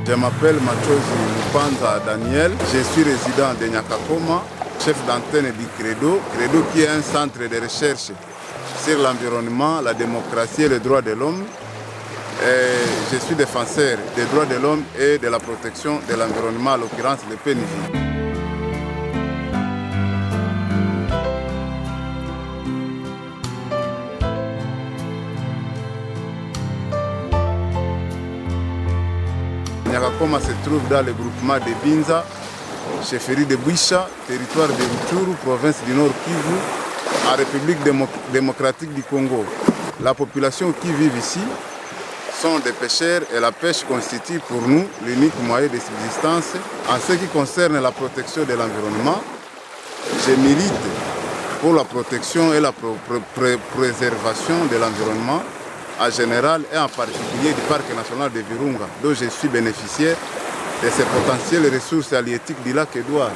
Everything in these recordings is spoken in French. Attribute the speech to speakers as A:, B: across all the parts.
A: Je m'appelle Machozi Mupanza Daniel, je suis résident de Nyakakoma, chef d'antenne du Credo. Credo qui est un centre de recherche sur l'environnement, la démocratie et les droits de l'homme. Je suis défenseur des droits de l'homme et de la protection de l'environnement, à l'occurrence le PNV. Nyakakoma se trouve dans le groupement de Binza, chefferie de Bouicha, territoire de Rutshuru, province du Nord Kivu, en République démocratique du Congo. La population qui vit ici sont des pêcheurs et la pêche constitue pour nous l'unique moyen de subsistance. En ce qui concerne la protection de l'environnement, je milite pour la protection et la préservation de l'environnement en général et en particulier du parc national de Virunga, dont je suis bénéficiaire de ces potentielles ressources halieutiques du lac Édouard.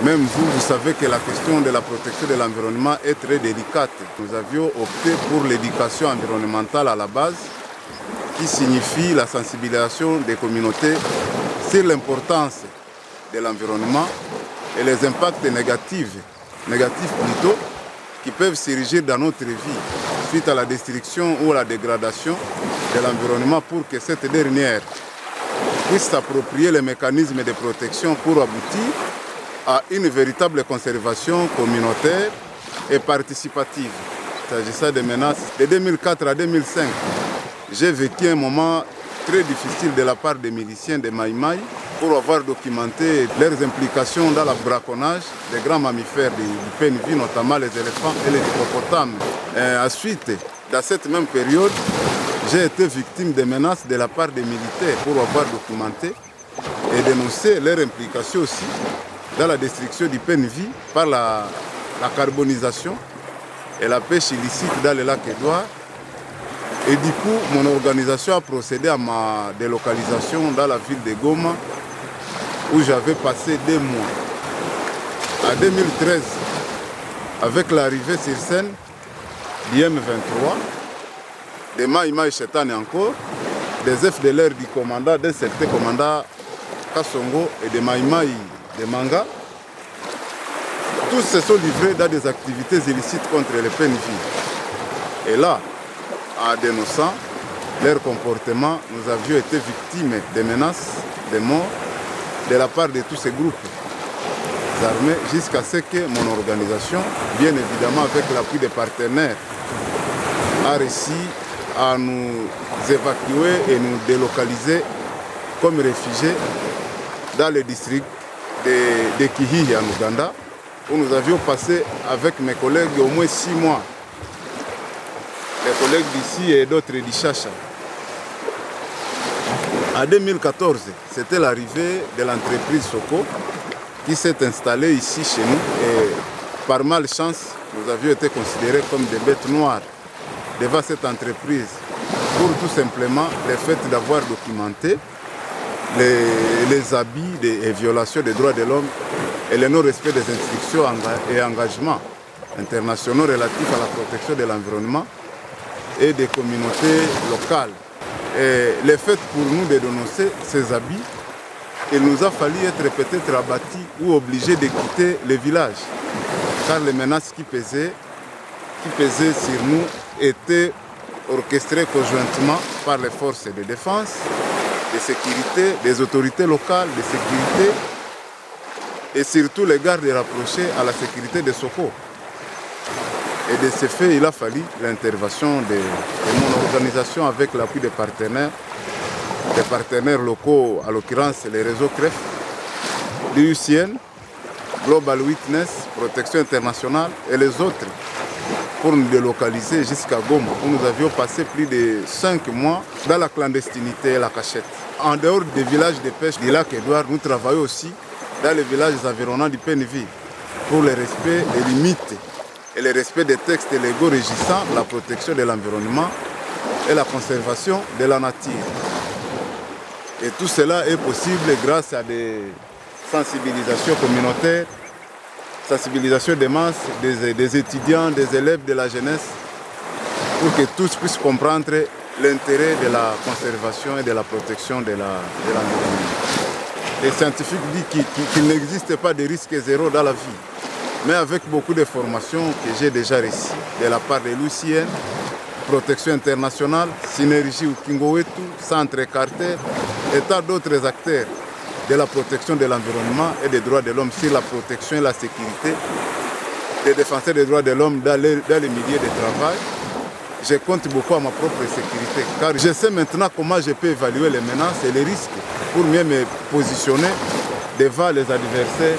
A: Même vous savez que la question de la protection de l'environnement est très délicate. Nous avions opté pour l'éducation environnementale à la base, qui signifie la sensibilisation des communautés sur l'importance de l'environnement et les impacts négatifs plutôt, qui peuvent surgir dans notre vie suite à la destruction ou à la dégradation de l'environnement pour que cette dernière puisse s'approprier les mécanismes de protection pour aboutir à une véritable conservation communautaire et participative. S'agissant des menaces, de 2004 à 2005, j'ai vécu un moment très difficile de la part des miliciens de Maï Maï pour avoir documenté leurs implications dans le braconnage des grands mammifères du PNV, notamment les éléphants et les hippopotames. Ensuite, dans cette même période, j'ai été victime de menaces de la part des militaires pour avoir documenté et dénoncé leur implication aussi dans la destruction du PNV par la carbonisation et la pêche illicite dans le lac Édouard. Et du coup, mon organisation a procédé à ma délocalisation dans la ville de Goma, où j'avais passé 2 mois. En 2013, avec l'arrivée sur scène du M23, de Maï Maï Chetane encore, des FDLR du commandant, d'un certain commandant Kassongo et de Maï Maï de Manga, tous se sont livrés dans des activités illicites contre les PNV. Et là, en dénonçant leur comportement, nous avions été victimes de menaces, de morts, de la part de tous ces groupes armés, jusqu'à ce que mon organisation, bien évidemment avec l'appui des partenaires, a réussi à nous évacuer et nous délocaliser comme réfugiés dans le district de Kihihi en Ouganda, où nous avions passé avec mes collègues au moins 6 mois. Les collègues d'ici et d'autres d'Ichacha. En 2014, c'était l'arrivée de l'entreprise Soko qui s'est installée ici chez nous et par malchance, nous avions été considérés comme des bêtes noires devant cette entreprise pour tout simplement le fait d'avoir documenté les abus et violations des droits de l'homme et le non-respect des instructions et engagements internationaux relatifs à la protection de l'environnement et des communautés locales. Et le fait pour nous de dénoncer ces abus, il nous a fallu être peut-être abattus ou obligés de quitter le village, car les menaces qui pesaient sur nous étaient orchestrées conjointement par les forces de défense, de sécurité, des autorités locales de sécurité et surtout les gardes rapprochés à la sécurité de Soko. Et de ce fait, il a fallu l'intervention de mon organisation avec l'appui des partenaires locaux, à l'occurrence les réseaux CREF, l'UCN, Global Witness, Protection Internationale et les autres pour nous délocaliser jusqu'à Goma, où nous avions passé plus de 5 mois dans la clandestinité et la cachette. En dehors des villages de pêche du lac Édouard, nous travaillons aussi dans les villages environnants du PNV pour le respect des limites et le respect des textes légaux régissant la protection de l'environnement et la conservation de la nature. Et tout cela est possible grâce à des sensibilisations communautaires, sensibilisation des masses, des étudiants, des élèves, de la jeunesse, pour que tous puissent comprendre l'intérêt de la conservation et de la protection de l'environnement. Les scientifiques disent qu'il n'existe pas de risque zéro dans la vie. Mais avec beaucoup de formations que j'ai déjà reçues de la part de l'UCN, Protection internationale, Synergie Ukingowetu, Centre Carter et tant d'autres acteurs de la protection de l'environnement et des droits de l'homme sur la protection et la sécurité des défenseurs des droits de l'homme dans les milieux de travail, je compte beaucoup à ma propre sécurité, car je sais maintenant comment je peux évaluer les menaces et les risques pour mieux me positionner devant les adversaires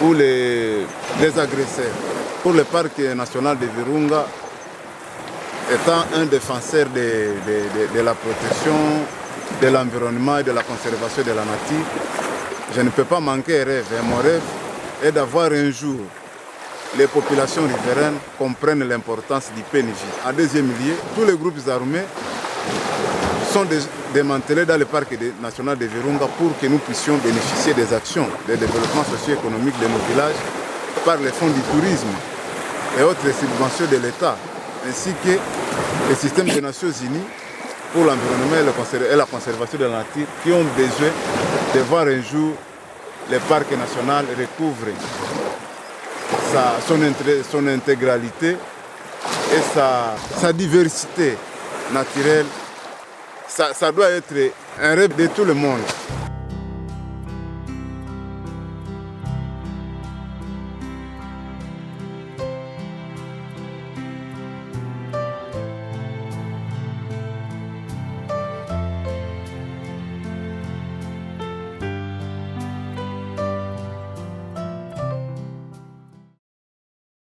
A: ou les agresseurs. Pour le parc national de Virunga, étant un défenseur de la protection de l'environnement et de la conservation de la nature, je ne peux pas manquer un rêve. Et mon rêve est d'avoir un jour les populations riveraines comprennent l'importance du PNJ. En deuxième lieu, tous les groupes armés sont démantelés dans le parc national de Virunga pour que nous puissions bénéficier des actions de développement socio-économique de nos villages par les fonds du tourisme et autres subventions de l'État, ainsi que le système des Nations Unies pour l'environnement et la conservation de la nature qui ont besoin de voir un jour le parc national recouvrer son intégralité et sa diversité naturelle. Ça doit être un rêve de tout le monde.